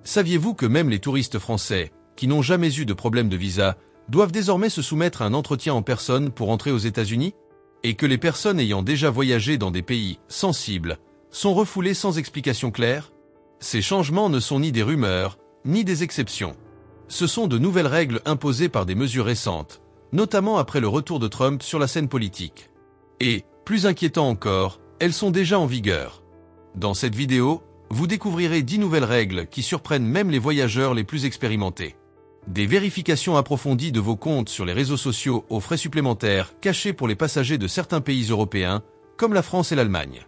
Saviez-vous que même les touristes français, qui n'ont jamais eu de problème de visa, doivent désormais se soumettre à un entretien en personne pour entrer aux États-Unis? Et que les personnes ayant déjà voyagé dans des pays sensibles sont refoulées sans explication claire? Ces changements ne sont ni des rumeurs, ni des exceptions. Ce sont de nouvelles règles imposées par des mesures récentes, notamment après le retour de Trump sur la scène politique. Et, plus inquiétant encore, elles sont déjà en vigueur. Dans cette vidéo, vous découvrirez 10 nouvelles règles qui surprennent même les voyageurs les plus expérimentés. Des vérifications approfondies de vos comptes sur les réseaux sociaux aux frais supplémentaires cachés pour les passagers de certains pays européens, comme la France et l'Allemagne.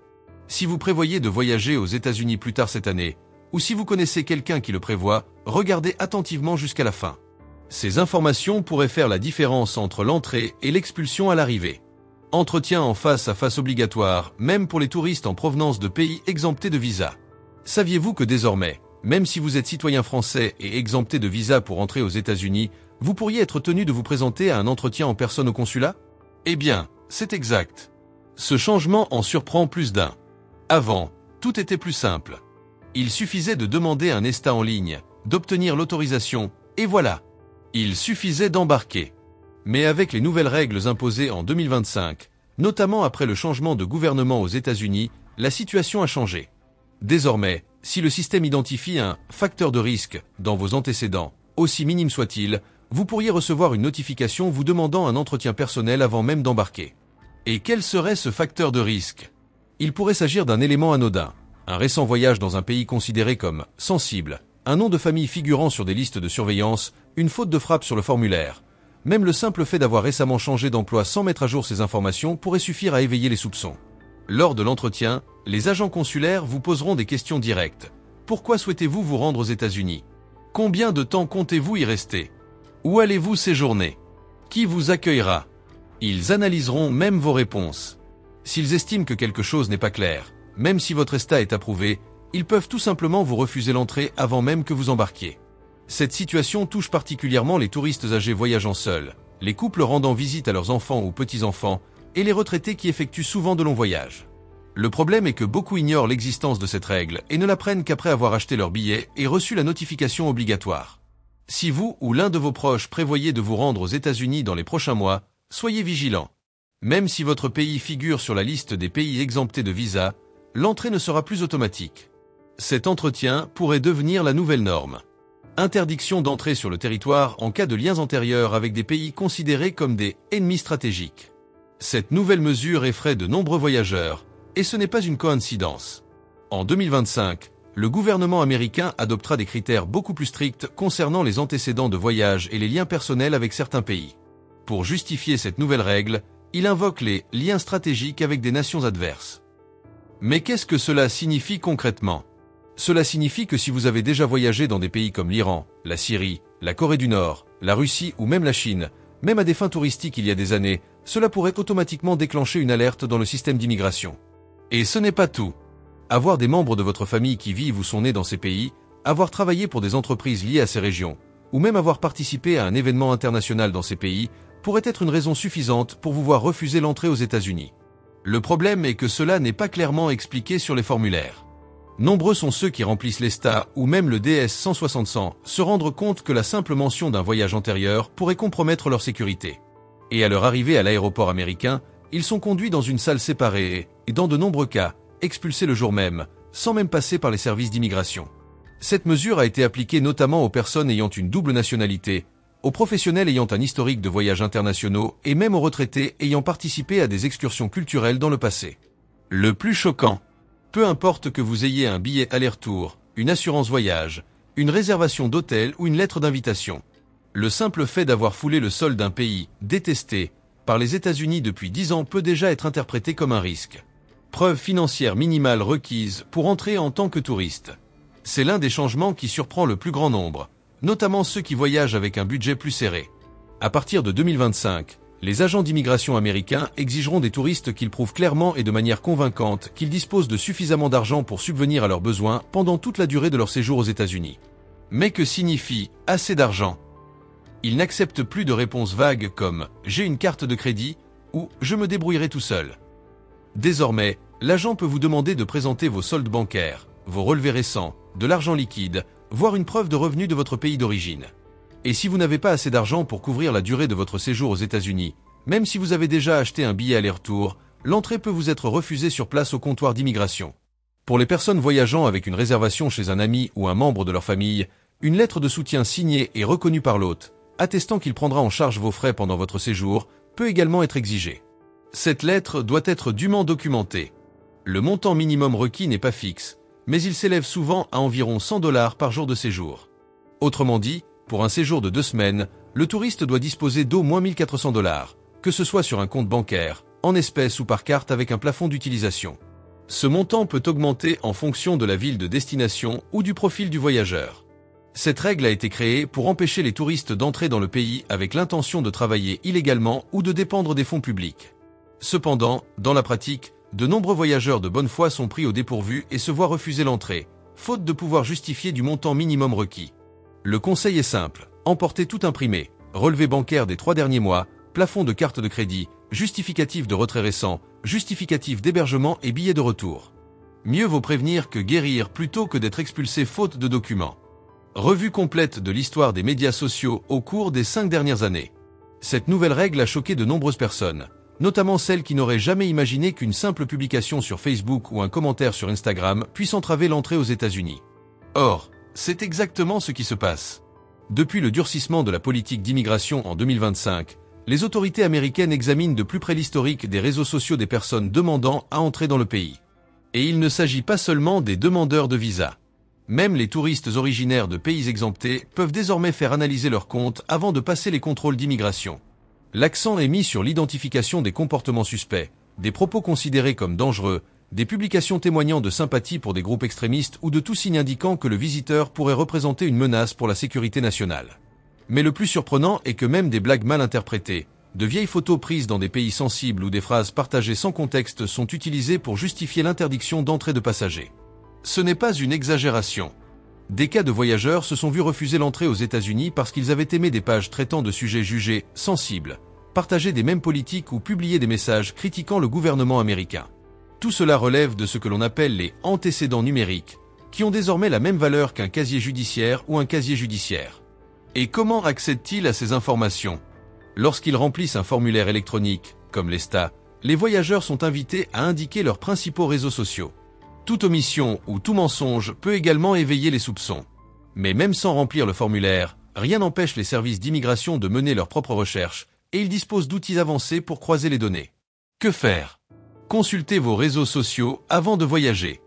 Si vous prévoyez de voyager aux États-Unis plus tard cette année, ou si vous connaissez quelqu'un qui le prévoit, regardez attentivement jusqu'à la fin. Ces informations pourraient faire la différence entre l'entrée et l'expulsion à l'arrivée. Entretien en face à face obligatoire, même pour les touristes en provenance de pays exemptés de visa. Saviez-vous que désormais, même si vous êtes citoyen français et exempté de visa pour entrer aux États-Unis, vous pourriez être tenu de vous présenter à un entretien en personne au consulat? Eh bien, c'est exact. Ce changement en surprend plus d'un. Avant, tout était plus simple. Il suffisait de demander un ESTA en ligne, d'obtenir l'autorisation, et voilà. Il suffisait d'embarquer. Mais avec les nouvelles règles imposées en 2025, notamment après le changement de gouvernement aux États-Unis, la situation a changé. Désormais, si le système identifie un facteur de risque dans vos antécédents, aussi minime soit-il, vous pourriez recevoir une notification vous demandant un entretien personnel avant même d'embarquer. Et quel serait ce facteur de risque? Il pourrait s'agir d'un élément anodin, un récent voyage dans un pays considéré comme sensible, un nom de famille figurant sur des listes de surveillance, une faute de frappe sur le formulaire. Même le simple fait d'avoir récemment changé d'emploi sans mettre à jour ces informations pourrait suffire à éveiller les soupçons. Lors de l'entretien, les agents consulaires vous poseront des questions directes. Pourquoi souhaitez-vous vous rendre aux États-Unis? Combien de temps comptez-vous y rester? Où allez-vous séjourner? Qui vous accueillera? Ils analyseront même vos réponses. S'ils estiment que quelque chose n'est pas clair, même si votre ESTA est approuvé, ils peuvent tout simplement vous refuser l'entrée avant même que vous embarquiez. Cette situation touche particulièrement les touristes âgés voyageant seuls, les couples rendant visite à leurs enfants ou petits-enfants, et les retraités qui effectuent souvent de longs voyages. Le problème est que beaucoup ignorent l'existence de cette règle et ne l'apprennent qu'après avoir acheté leur billet et reçu la notification obligatoire. Si vous ou l'un de vos proches prévoyez de vous rendre aux États-Unis dans les prochains mois, soyez vigilants. Même si votre pays figure sur la liste des pays exemptés de visa, l'entrée ne sera plus automatique. Cet entretien pourrait devenir la nouvelle norme. Interdiction d'entrer sur le territoire en cas de liens antérieurs avec des pays considérés comme des ennemis stratégiques. Cette nouvelle mesure effraie de nombreux voyageurs, et ce n'est pas une coïncidence. En 2025, le gouvernement américain adoptera des critères beaucoup plus stricts concernant les antécédents de voyage et les liens personnels avec certains pays. Pour justifier cette nouvelle règle, il invoque les liens stratégiques avec des nations adverses. Mais qu'est-ce que cela signifie concrètement? Cela signifie que si vous avez déjà voyagé dans des pays comme l'Iran, la Syrie, la Corée du Nord, la Russie ou même la Chine, même à des fins touristiques il y a des années, cela pourrait automatiquement déclencher une alerte dans le système d'immigration. Et ce n'est pas tout. Avoir des membres de votre famille qui vivent ou sont nés dans ces pays, avoir travaillé pour des entreprises liées à ces régions, ou même avoir participé à un événement international dans ces pays, pourrait être une raison suffisante pour vous voir refuser l'entrée aux États-Unis. Le problème est que cela n'est pas clairement expliqué sur les formulaires. Nombreux sont ceux qui remplissent l'ESTA ou même le DS 160 se rendre compte que la simple mention d'un voyage antérieur pourrait compromettre leur sécurité. Et à leur arrivée à l'aéroport américain, ils sont conduits dans une salle séparée et, dans de nombreux cas, expulsés le jour même, sans même passer par les services d'immigration. Cette mesure a été appliquée notamment aux personnes ayant une double nationalité, aux professionnels ayant un historique de voyages internationaux et même aux retraités ayant participé à des excursions culturelles dans le passé. Le plus choquant, peu importe que vous ayez un billet aller-retour, une assurance voyage, une réservation d'hôtel ou une lettre d'invitation, le simple fait d'avoir foulé le sol d'un pays détesté par les États-Unis depuis 10 ans peut déjà être interprété comme un risque. Preuve financière minimale requise pour entrer en tant que touriste. C'est l'un des changements qui surprend le plus grand nombre, notamment ceux qui voyagent avec un budget plus serré. À partir de 2025, les agents d'immigration américains exigeront des touristes qu'ils prouvent clairement et de manière convaincante qu'ils disposent de suffisamment d'argent pour subvenir à leurs besoins pendant toute la durée de leur séjour aux États-Unis. Mais que signifie « assez d'argent » ? Ils n'acceptent plus de réponses vagues comme « j'ai une carte de crédit » ou « je me débrouillerai tout seul ». Désormais, l'agent peut vous demander de présenter vos soldes bancaires, vos relevés récents, de l'argent liquide, voire une preuve de revenu de votre pays d'origine. Et si vous n'avez pas assez d'argent pour couvrir la durée de votre séjour aux États-Unis, même si vous avez déjà acheté un billet aller-retour, l'entrée peut vous être refusée sur place au comptoir d'immigration. Pour les personnes voyageant avec une réservation chez un ami ou un membre de leur famille, une lettre de soutien signée et reconnue par l'hôte, attestant qu'il prendra en charge vos frais pendant votre séjour, peut également être exigée. Cette lettre doit être dûment documentée. Le montant minimum requis n'est pas fixe, mais il s'élève souvent à environ $100 par jour de séjour. Autrement dit, pour un séjour de 2 semaines, le touriste doit disposer d'au moins $1 400, que ce soit sur un compte bancaire, en espèces ou par carte avec un plafond d'utilisation. Ce montant peut augmenter en fonction de la ville de destination ou du profil du voyageur. Cette règle a été créée pour empêcher les touristes d'entrer dans le pays avec l'intention de travailler illégalement ou de dépendre des fonds publics. Cependant, dans la pratique, de nombreux voyageurs de bonne foi sont pris au dépourvu et se voient refuser l'entrée, faute de pouvoir justifier du montant minimum requis. Le conseil est simple, emportez tout imprimé, relevé bancaire des 3 derniers mois, plafond de carte de crédit, justificatif de retrait récent, justificatif d'hébergement et billet de retour. Mieux vaut prévenir que guérir plutôt que d'être expulsé faute de documents. Revue complète de l'histoire des médias sociaux au cours des 5 dernières années. Cette nouvelle règle a choqué de nombreuses personnes, notamment celles qui n'auraient jamais imaginé qu'une simple publication sur Facebook ou un commentaire sur Instagram puisse entraver l'entrée aux États-Unis. Or, c'est exactement ce qui se passe. Depuis le durcissement de la politique d'immigration en 2025, les autorités américaines examinent de plus près l'historique des réseaux sociaux des personnes demandant à entrer dans le pays. Et il ne s'agit pas seulement des demandeurs de visa. Même les touristes originaires de pays exemptés peuvent désormais faire analyser leurs comptes avant de passer les contrôles d'immigration. L'accent est mis sur l'identification des comportements suspects, des propos considérés comme dangereux, des publications témoignant de sympathie pour des groupes extrémistes ou de tout signe indiquant que le visiteur pourrait représenter une menace pour la sécurité nationale. Mais le plus surprenant est que même des blagues mal interprétées, de vieilles photos prises dans des pays sensibles ou des phrases partagées sans contexte sont utilisées pour justifier l'interdiction d'entrée de passagers. Ce n'est pas une exagération. Des cas de voyageurs se sont vus refuser l'entrée aux États-Unis parce qu'ils avaient aimé des pages traitant de sujets jugés sensibles, partagé des mêmes politiques ou publié des messages critiquant le gouvernement américain. Tout cela relève de ce que l'on appelle les antécédents numériques, qui ont désormais la même valeur qu'un casier judiciaire ou un casier judiciaire. Et comment accèdent-ils à ces informations? Lorsqu'ils remplissent un formulaire électronique, comme l'ESTA, les voyageurs sont invités à indiquer leurs principaux réseaux sociaux. Toute omission ou tout mensonge peut également éveiller les soupçons. Mais même sans remplir le formulaire, rien n'empêche les services d'immigration de mener leurs propres recherches, et ils disposent d'outils avancés pour croiser les données. Que faire? Consultez vos réseaux sociaux avant de voyager.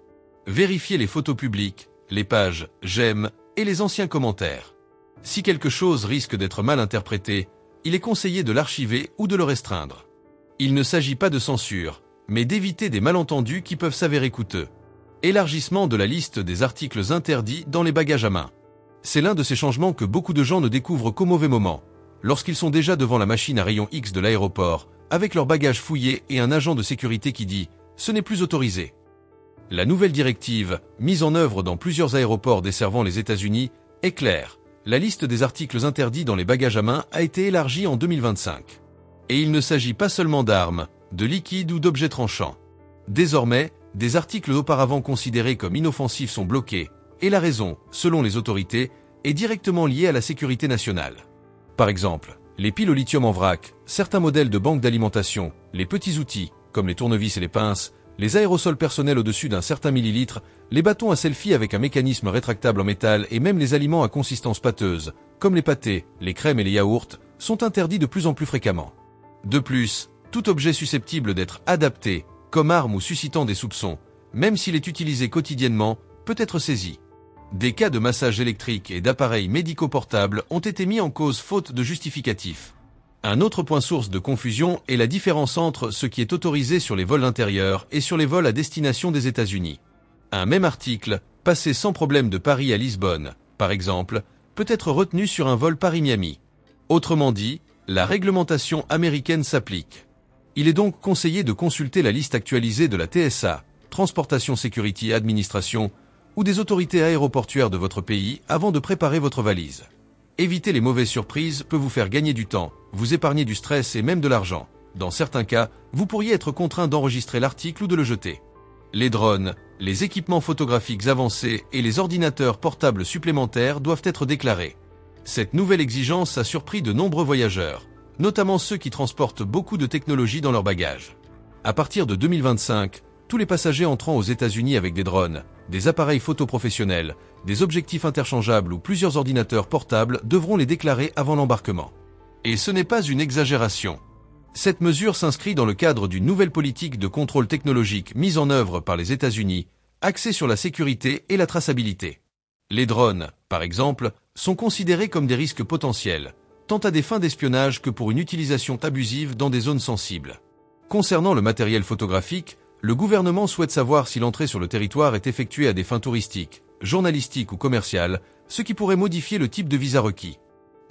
Vérifiez les photos publiques, les pages « j'aime » et les anciens commentaires. Si quelque chose risque d'être mal interprété, il est conseillé de l'archiver ou de le restreindre. Il ne s'agit pas de censure, mais d'éviter des malentendus qui peuvent s'avérer coûteux. Élargissement de la liste des articles interdits dans les bagages à main. C'est l'un de ces changements que beaucoup de gens ne découvrent qu'au mauvais moment, lorsqu'ils sont déjà devant la machine à rayon X de l'aéroport, avec leurs bagages fouillés et un agent de sécurité qui dit « ce n'est plus autorisé ». La nouvelle directive, mise en œuvre dans plusieurs aéroports desservant les États-Unis, est claire. La liste des articles interdits dans les bagages à main a été élargie en 2025. Et il ne s'agit pas seulement d'armes, de liquides ou d'objets tranchants. Désormais, des articles auparavant considérés comme inoffensifs sont bloqués, et la raison, selon les autorités, est directement liée à la sécurité nationale. Par exemple, les piles au lithium en vrac, certains modèles de banques d'alimentation, les petits outils, comme les tournevis et les pinces, les aérosols personnels au-dessus d'un certain millilitre, les bâtons à selfie avec un mécanisme rétractable en métal et même les aliments à consistance pâteuse, comme les pâtés, les crèmes et les yaourts, sont interdits de plus en plus fréquemment. De plus, tout objet susceptible d'être adapté, comme arme ou suscitant des soupçons, même s'il est utilisé quotidiennement, peut être saisi. Des cas de massage électrique et d'appareils médicaux portables ont été mis en cause faute de justificatif. Un autre point source de confusion est la différence entre ce qui est autorisé sur les vols intérieurs et sur les vols à destination des États-Unis. Un même article, passé sans problème de Paris à Lisbonne, par exemple, peut être retenu sur un vol Paris-Miami. Autrement dit, la réglementation américaine s'applique. Il est donc conseillé de consulter la liste actualisée de la TSA, Transportation Security Administration, ou des autorités aéroportuaires de votre pays avant de préparer votre valise. Éviter les mauvaises surprises peut vous faire gagner du temps, vous épargner du stress et même de l'argent. Dans certains cas, vous pourriez être contraint d'enregistrer l'article ou de le jeter. Les drones, Les équipements photographiques avancés et les ordinateurs portables supplémentaires doivent être déclarés. Cette nouvelle exigence a surpris de nombreux voyageurs, notamment ceux qui transportent beaucoup de technologies dans leur bagages. À partir de 2025, tous les passagers entrant aux États-Unis avec des drones, des appareils photo professionnels, des objectifs interchangeables ou plusieurs ordinateurs portables devront les déclarer avant l'embarquement. Et ce n'est pas une exagération. Cette mesure s'inscrit dans le cadre d'une nouvelle politique de contrôle technologique mise en œuvre par les États-Unis, axée sur la sécurité et la traçabilité. Les drones, par exemple, sont considérés comme des risques potentiels, tant à des fins d'espionnage que pour une utilisation abusive dans des zones sensibles. Concernant le matériel photographique, le gouvernement souhaite savoir si l'entrée sur le territoire est effectuée à des fins touristiques, journalistiques ou commerciales, ce qui pourrait modifier le type de visa requis.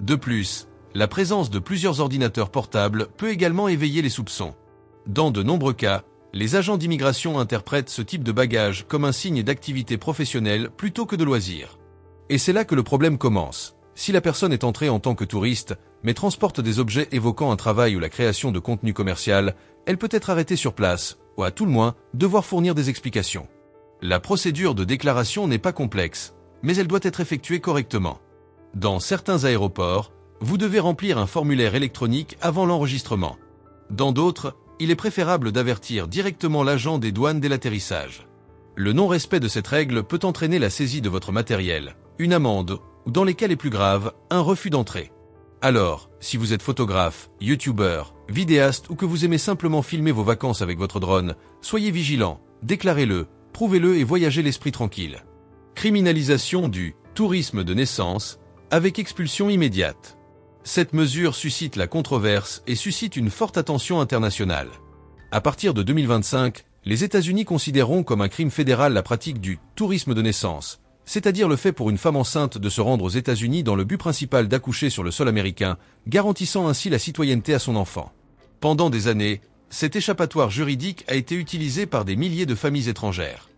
De plus, la présence de plusieurs ordinateurs portables peut également éveiller les soupçons. Dans de nombreux cas, les agents d'immigration interprètent ce type de bagage comme un signe d'activité professionnelle plutôt que de loisir. Et c'est là que le problème commence. Si la personne est entrée en tant que touriste, mais transporte des objets évoquant un travail ou la création de contenu commercial, elle peut être arrêtée sur place, ou à tout le moins, devoir fournir des explications. La procédure de déclaration n'est pas complexe, mais elle doit être effectuée correctement. Dans certains aéroports, vous devez remplir un formulaire électronique avant l'enregistrement. Dans d'autres, il est préférable d'avertir directement l'agent des douanes dès l'atterrissage. Le non-respect de cette règle peut entraîner la saisie de votre matériel, une amende, ou dans les cas les plus graves, un refus d'entrée. Alors, si vous êtes photographe, youtubeur, vidéaste ou que vous aimez simplement filmer vos vacances avec votre drone, soyez vigilant, déclarez-le, prouvez-le et voyagez l'esprit tranquille. Criminalisation du tourisme de naissance avec expulsion immédiate. Cette mesure suscite la controverse et suscite une forte attention internationale. À partir de 2025, les États-Unis considéreront comme un crime fédéral la pratique du tourisme de naissance, c'est-à-dire le fait pour une femme enceinte de se rendre aux États-Unis dans le but principal d'accoucher sur le sol américain, garantissant ainsi la citoyenneté à son enfant. Pendant des années, cet échappatoire juridique a été utilisé par des milliers de familles étrangères.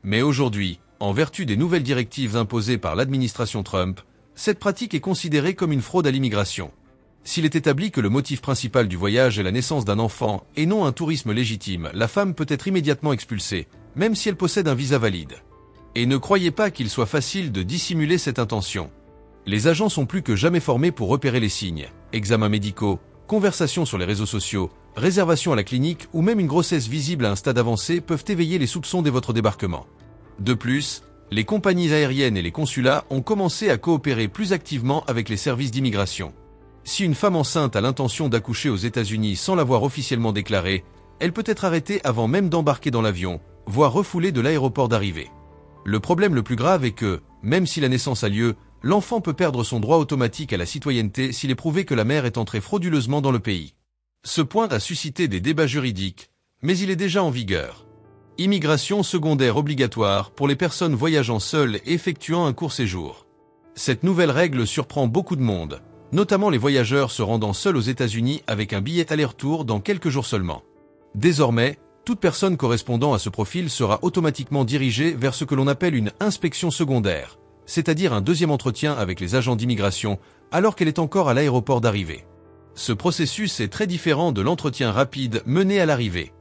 Mais aujourd'hui, en vertu des nouvelles directives imposées par l'administration Trump, cette pratique est considérée comme une fraude à l'immigration. S'il est établi que le motif principal du voyage est la naissance d'un enfant et non un tourisme légitime, la femme peut être immédiatement expulsée, même si elle possède un visa valide. Et ne croyez pas qu'il soit facile de dissimuler cette intention. Les agents sont plus que jamais formés pour repérer les signes, examens médicaux, conversations sur les réseaux sociaux, réservations à la clinique ou même une grossesse visible à un stade avancé peuvent éveiller les soupçons dès votre débarquement. De plus, les compagnies aériennes et les consulats ont commencé à coopérer plus activement avec les services d'immigration. Si une femme enceinte a l'intention d'accoucher aux États-Unis sans l'avoir officiellement déclaré, elle peut être arrêtée avant même d'embarquer dans l'avion, voire refoulée de l'aéroport d'arrivée. Le problème le plus grave est que, même si la naissance a lieu, l'enfant peut perdre son droit automatique à la citoyenneté s'il est prouvé que la mère est entrée frauduleusement dans le pays. Ce point a suscité des débats juridiques, mais il est déjà en vigueur. Immigration secondaire obligatoire pour les personnes voyageant seules et effectuant un court séjour. Cette nouvelle règle surprend beaucoup de monde, notamment les voyageurs se rendant seuls aux États-Unis avec un billet aller-retour dans quelques jours seulement. Désormais, toute personne correspondant à ce profil sera automatiquement dirigée vers ce que l'on appelle une inspection secondaire, c'est-à-dire un deuxième entretien avec les agents d'immigration alors qu'elle est encore à l'aéroport d'arrivée. Ce processus est très différent de l'entretien rapide mené à l'arrivée.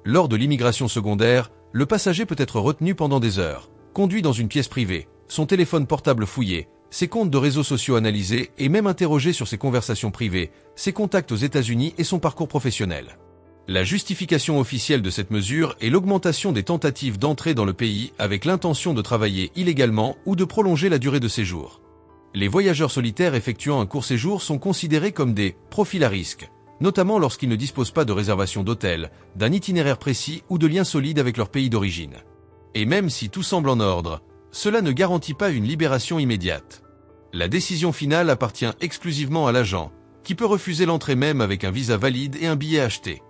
Lors de l'immigration secondaire, le passager peut être retenu pendant des heures, conduit dans une pièce privée, son téléphone portable fouillé, ses comptes de réseaux sociaux analysés et même interrogé sur ses conversations privées, ses contacts aux États-Unis et son parcours professionnel. La justification officielle de cette mesure est l'augmentation des tentatives d'entrée dans le pays avec l'intention de travailler illégalement ou de prolonger la durée de séjour. Les voyageurs solitaires effectuant un court séjour sont considérés comme des profils à risque, notamment lorsqu'ils ne disposent pas de réservation d'hôtel, d'un itinéraire précis ou de liens solides avec leur pays d'origine. Et même si tout semble en ordre, cela ne garantit pas une libération immédiate. La décision finale appartient exclusivement à l'agent, qui peut refuser l'entrée même avec un visa valide et un billet acheté.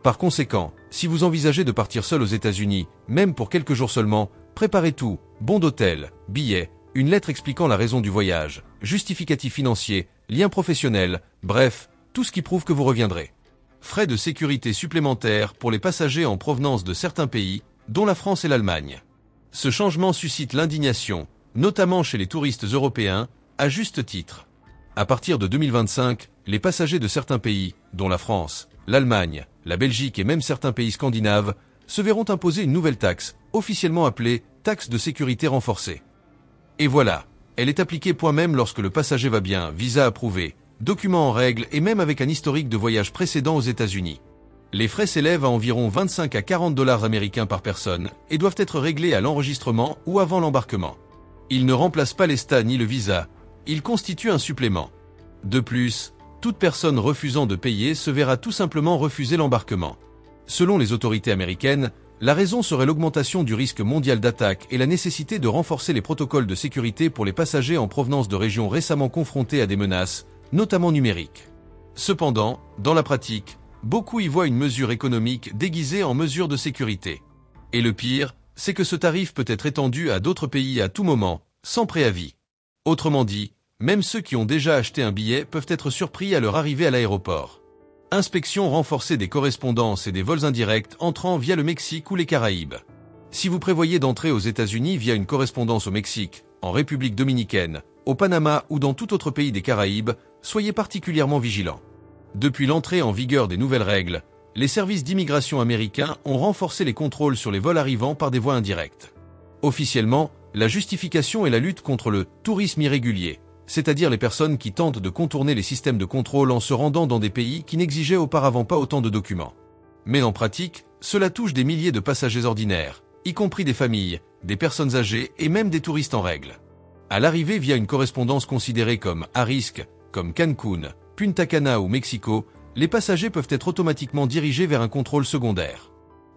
Par conséquent, si vous envisagez de partir seul aux États-Unis, même pour quelques jours seulement, préparez tout, bon d'hôtel, billet, une lettre expliquant la raison du voyage, justificatif financier, lien professionnel, bref, tout ce qui prouve que vous reviendrez. Frais de sécurité supplémentaires pour les passagers en provenance de certains pays, dont la France et l'Allemagne. Ce changement suscite l'indignation, notamment chez les touristes européens, à juste titre. À partir de 2025, les passagers de certains pays, dont la France, l'Allemagne, la Belgique et même certains pays scandinaves, se verront imposer une nouvelle taxe, officiellement appelée taxe de sécurité renforcée. Et voilà, elle est appliquée point même lorsque le passager va bien, visa approuvé, documents en règle et même avec un historique de voyage précédent aux États-Unis. Les frais s'élèvent à environ 25 à 40 dollars américains par personne et doivent être réglés à l'enregistrement ou avant l'embarquement. Ils ne remplacent pas l'ESTA ni le visa, ils constituent un supplément. De plus, toute personne refusant de payer se verra tout simplement refuser l'embarquement. Selon les autorités américaines, la raison serait l'augmentation du risque mondial d'attaque et la nécessité de renforcer les protocoles de sécurité pour les passagers en provenance de régions récemment confrontées à des menaces, notamment numériques. Cependant, dans la pratique, beaucoup y voient une mesure économique déguisée en mesure de sécurité. Et le pire, c'est que ce tarif peut être étendu à d'autres pays à tout moment, sans préavis. Autrement dit, même ceux qui ont déjà acheté un billet peuvent être surpris à leur arrivée à l'aéroport. Inspection renforcée des correspondances et des vols indirects entrant via le Mexique ou les Caraïbes. Si vous prévoyez d'entrer aux États-Unis via une correspondance au Mexique, en République dominicaine, au Panama ou dans tout autre pays des Caraïbes, soyez particulièrement vigilants. Depuis l'entrée en vigueur des nouvelles règles, les services d'immigration américains ont renforcé les contrôles sur les vols arrivant par des voies indirectes. Officiellement, la justification est la lutte contre le tourisme irrégulier, c'est-à-dire les personnes qui tentent de contourner les systèmes de contrôle en se rendant dans des pays qui n'exigeaient auparavant pas autant de documents. Mais en pratique, cela touche des milliers de passagers ordinaires, y compris des familles, des personnes âgées et même des touristes en règle. À l'arrivée via une correspondance considérée comme à risque, comme Cancun, Punta Cana ou Mexico, les passagers peuvent être automatiquement dirigés vers un contrôle secondaire.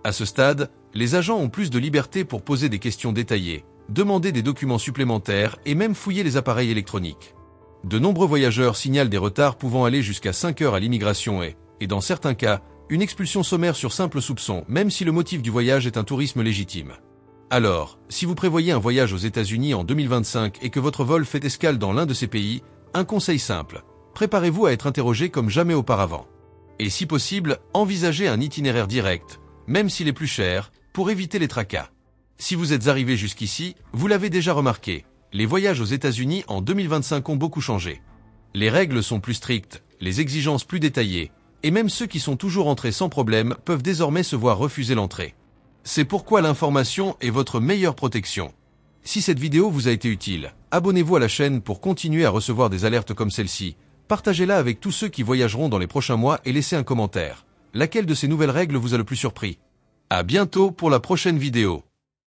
À ce stade, les agents ont plus de liberté pour poser des questions détaillées, demander des documents supplémentaires et même fouiller les appareils électroniques. De nombreux voyageurs signalent des retards pouvant aller jusqu'à 5 heures à l'immigration et dans certains cas, une expulsion sommaire sur simple soupçon, même si le motif du voyage est un tourisme légitime. Alors, si vous prévoyez un voyage aux États-Unis en 2025 et que votre vol fait escale dans l'un de ces pays, un conseil simple, préparez-vous à être interrogé comme jamais auparavant. Et si possible, envisagez un itinéraire direct, même s'il est plus cher, pour éviter les tracas. Si vous êtes arrivé jusqu'ici, vous l'avez déjà remarqué, les voyages aux États-Unis en 2025 ont beaucoup changé. Les règles sont plus strictes, les exigences plus détaillées, et même ceux qui sont toujours entrés sans problème peuvent désormais se voir refuser l'entrée. C'est pourquoi l'information est votre meilleure protection. Si cette vidéo vous a été utile, abonnez-vous à la chaîne pour continuer à recevoir des alertes comme celle-ci, partagez-la avec tous ceux qui voyageront dans les prochains mois et laissez un commentaire. Laquelle de ces nouvelles règles vous a le plus surpris? À bientôt pour la prochaine vidéo.